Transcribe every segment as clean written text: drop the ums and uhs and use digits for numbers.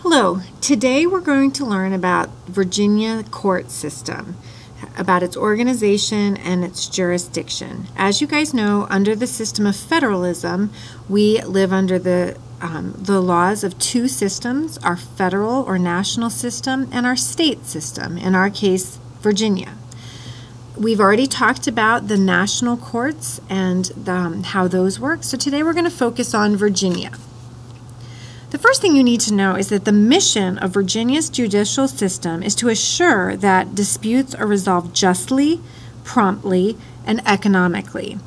Hello, today we're going to learn about Virginia court system, about its organization and its jurisdiction. As you guys know, under the system of federalism, we live under the laws of two systems, our federal or national system and our state system, in our case, Virginia. We've already talked about the national courts and how those work, so today we're going to focus on Virginia. The first thing you need to know is that the mission of Virginia's judicial system is to assure that disputes are resolved justly, promptly, and economically.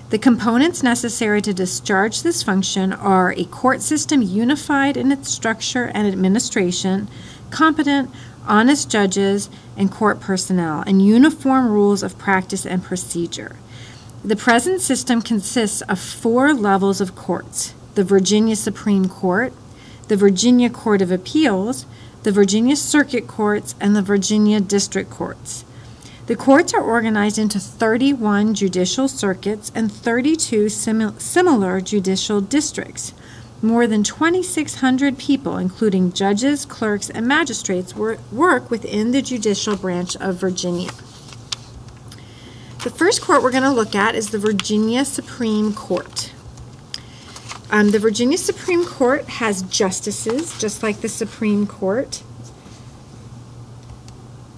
The components necessary to discharge this function are a court system unified in its structure and administration, competent, honest judges and court personnel, and uniform rules of practice and procedure. The present system consists of 4 levels of courts: the Virginia Supreme Court, the Virginia Court of Appeals, the Virginia Circuit Courts, and the Virginia District Courts. The courts are organized into 31 judicial circuits and 32 similar judicial districts. More than 2,600 people, including judges, clerks, and magistrates, work within the judicial branch of Virginia. The first court we're going to look at is the Virginia Supreme Court. The Virginia Supreme Court has justices, just like the Supreme Court.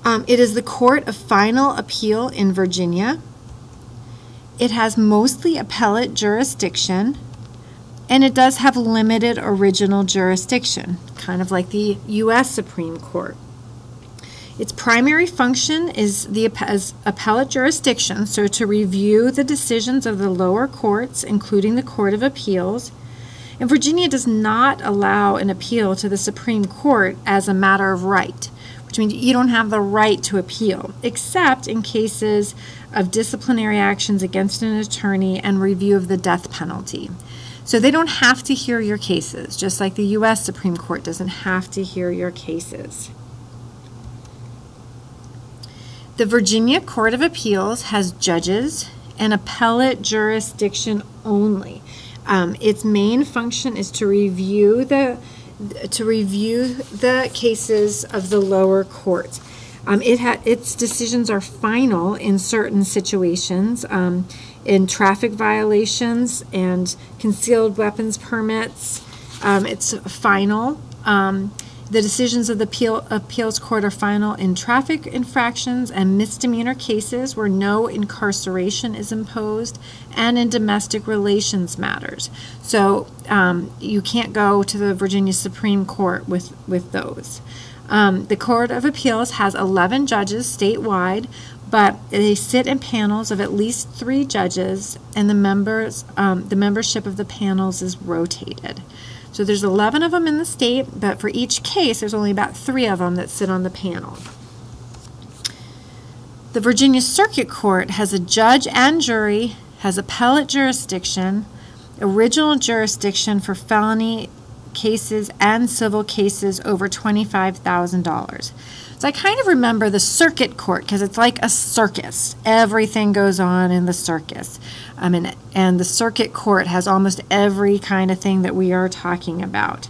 It is the court of final appeal in Virginia. It has mostly appellate jurisdiction, and it does have limited original jurisdiction, kind of like the U.S. Supreme Court. Its primary function is as appellate jurisdiction, so to review the decisions of the lower courts, including the Court of Appeals. And Virginia does not allow an appeal to the Supreme Court as a matter of right, which means you don't have the right to appeal, except in cases of disciplinary actions against an attorney and review of the death penalty. So they don't have to hear your cases, just like the U.S. Supreme Court doesn't have to hear your cases. The Virginia Court of Appeals has judges and appellate jurisdiction only. Its main function is to review the cases of the lower courts. Its decisions are final in certain situations, in traffic violations and concealed weapons permits. It's final. The decisions of the appeals court are final in traffic infractions and misdemeanor cases where no incarceration is imposed, and in domestic relations matters. So you can't go to the Virginia Supreme Court with those. The Court of Appeals has 11 judges statewide, but they sit in panels of at least 3 judges, and the membership of the panels is rotated. So there's 11 of them in the state, but for each case, there's only about 3 of them that sit on the panel. The Virginia Circuit Court has a judge and jury, has appellate jurisdiction, original jurisdiction for felony cases and civil cases over $25,000. So I kind of remember the circuit court because it's like a circus. Everything goes on in the circus. And the circuit court has almost every kind of thing that we are talking about.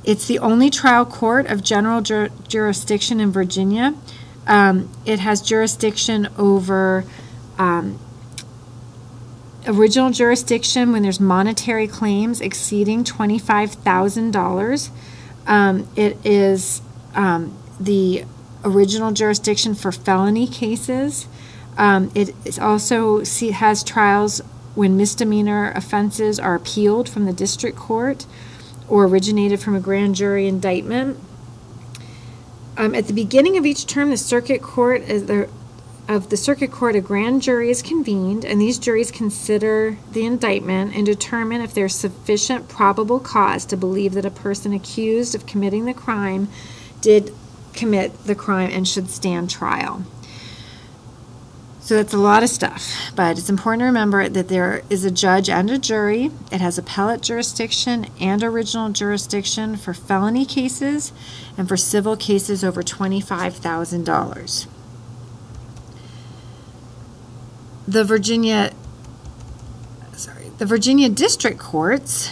It's the only trial court of general jurisdiction in Virginia. It has jurisdiction over original jurisdiction when there's monetary claims exceeding $25,000. It is the original jurisdiction for felony cases. It also has trials when misdemeanor offenses are appealed from the district court or originated from a grand jury indictment. At the beginning of each term, the circuit court a grand jury is convened, and these juries consider the indictment and determine if there's sufficient probable cause to believe that a person accused of committing the crime did commit the crime and should stand trial. So that's a lot of stuff, but it's important to remember that there is a judge and a jury. It has appellate jurisdiction and original jurisdiction for felony cases and for civil cases over $25,000. The Virginia District Courts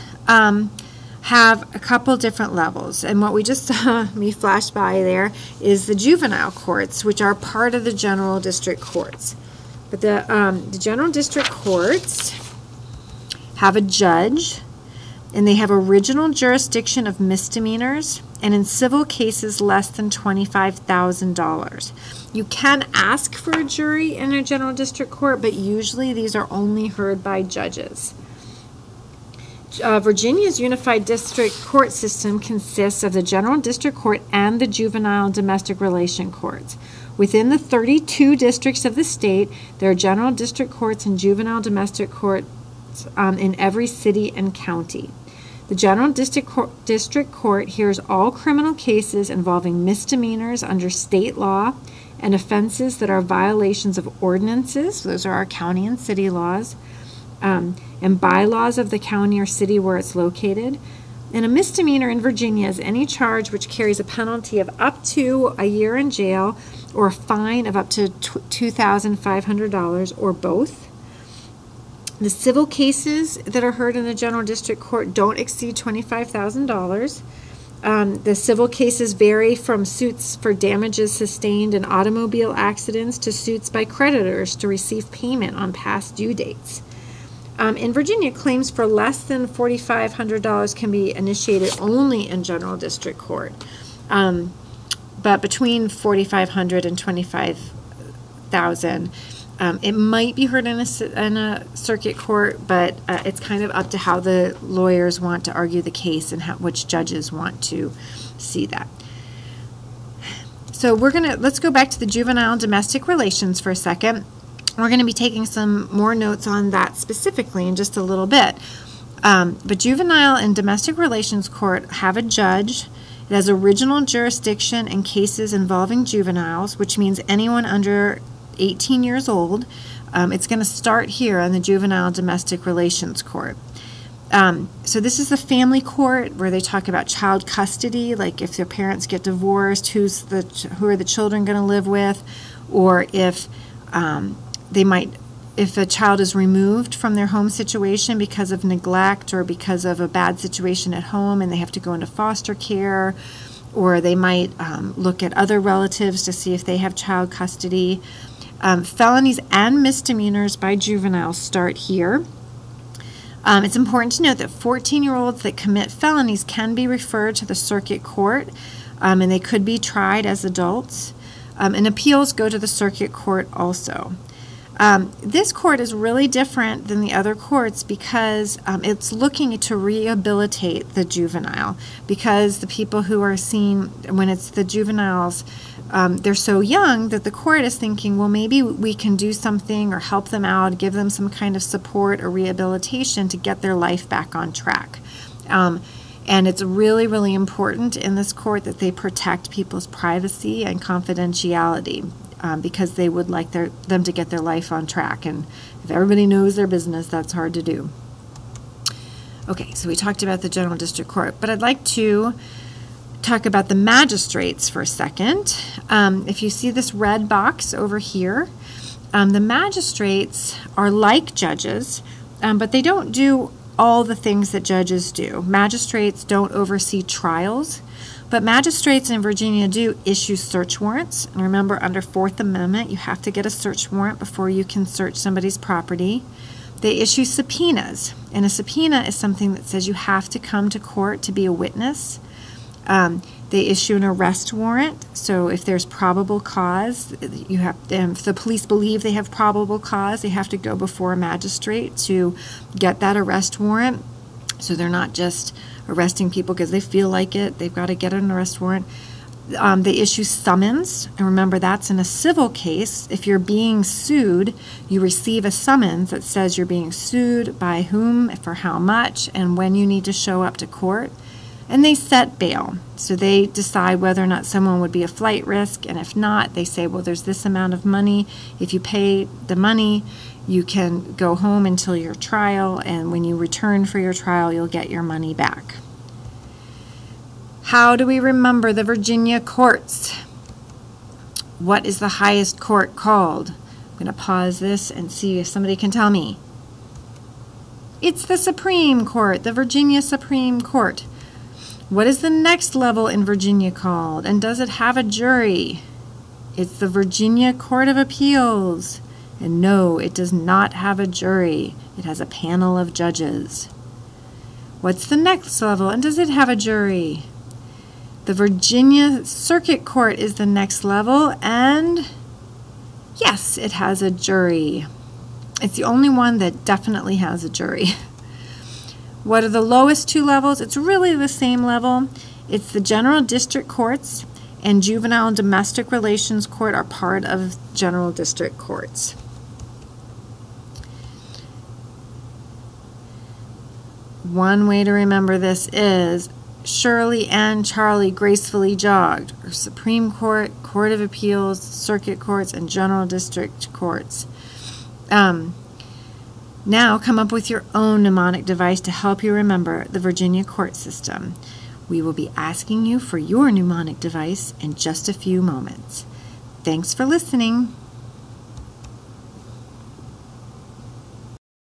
have a couple different levels. And what we just saw me flash by there is the juvenile courts, which are part of the general district courts. But the general district courts have a judge, and they have original jurisdiction of misdemeanors, and in civil cases less than $25,000. You can ask for a jury in a general district court, but usually these are only heard by judges. Virginia's unified district court system consists of the general district court and the juvenile and domestic relation courts. Within the 32 districts of the state, there are general district courts and juvenile domestic courts in every city and county. The general district court hears all criminal cases involving misdemeanors under state law and offenses that are violations of ordinances, those are our county and city laws, and bylaws of the county or city where it's located. And a misdemeanor in Virginia is any charge which carries a penalty of up to a year in jail or a fine of up to $2,500 or both. The civil cases that are heard in the general district court don't exceed $25,000. The civil cases vary from suits for damages sustained in automobile accidents to suits by creditors to receive payment on past due dates. In Virginia, claims for less than $4,500 can be initiated only in general district court. But between $4,500 and $25,000, it might be heard in a circuit court, but it's kind of up to how the lawyers want to argue the case and which judges want to see that. So let's go back to the juvenile and domestic relations for a second. We're going to be taking some more notes on that specifically in just a little bit. But juvenile and domestic relations court have a judge. It has original jurisdiction in cases involving juveniles, which means anyone under 18 years old. It's going to start here in the juvenile domestic relations court. So this is the family court where they talk about child custody, like if their parents get divorced, who are the children going to live with, or if if a child is removed from their home situation because of neglect or because of a bad situation at home and they have to go into foster care, or they might look at other relatives to see if they have child custody. Felonies and misdemeanors by juveniles start here. It's important to note that 14-year-olds that commit felonies can be referred to the circuit court, and they could be tried as adults. And appeals go to the circuit court also. This court is really different than the other courts because it's looking to rehabilitate the juvenile, because the people who are seen, when it's the juveniles, they're so young that the court is thinking, well, maybe we can do something or help them out, give them some kind of support or rehabilitation to get their life back on track. And it's really, really important in this court that they protect people's privacy and confidentiality, because they would like them to get their life on track. And if everybody knows their business, that's hard to do. Okay, so we talked about the general district court, but I'd like to talk about the magistrates for a second. If you see this red box over here, the magistrates are like judges, but they don't do all the things that judges do. Magistrates don't oversee trials, but magistrates in Virginia do issue search warrants. And remember, under Fourth Amendment, you have to get a search warrant before you can search somebody's property. They issue subpoenas, and a subpoena is something that says you have to come to court to be a witness. They issue an arrest warrant, so if there's probable cause, if the police believe they have probable cause, they have to go before a magistrate to get that arrest warrant. So they're not just arresting people because they feel like it. They've got to get an arrest warrant. They issue summons, and remember, that's in a civil case. If you're being sued, you receive a summons that says you're being sued, by whom, for how much, and when you need to show up to court. And they set bail. So they decide whether or not someone would be a flight risk, and if not, they say, well, there's this amount of money. If you pay the money, you can go home until your trial, and when you return for your trial, you'll get your money back. How do we remember the Virginia courts? What is the highest court called? I'm going to pause this and see if somebody can tell me. It's the Supreme Court, the Virginia Supreme Court. What is the next level in Virginia called? And does it have a jury? It's the Virginia Court of Appeals. And no, it does not have a jury. It has a panel of judges. What's the next level? And does it have a jury? The Virginia Circuit Court is the next level, and yes, it has a jury. It's the only one that definitely has a jury. What are the lowest two levels? It's really the same level. It's the General District Courts, and Juvenile and Domestic Relations Court are part of General District Courts. One way to remember this is Shirley and Charlie gracefully jogged, or Supreme Court, Court of Appeals, Circuit Courts, and General District Courts. Now come up with your own mnemonic device to help you remember the Virginia court system. We will be asking you for your mnemonic device in just a few moments. Thanks for listening.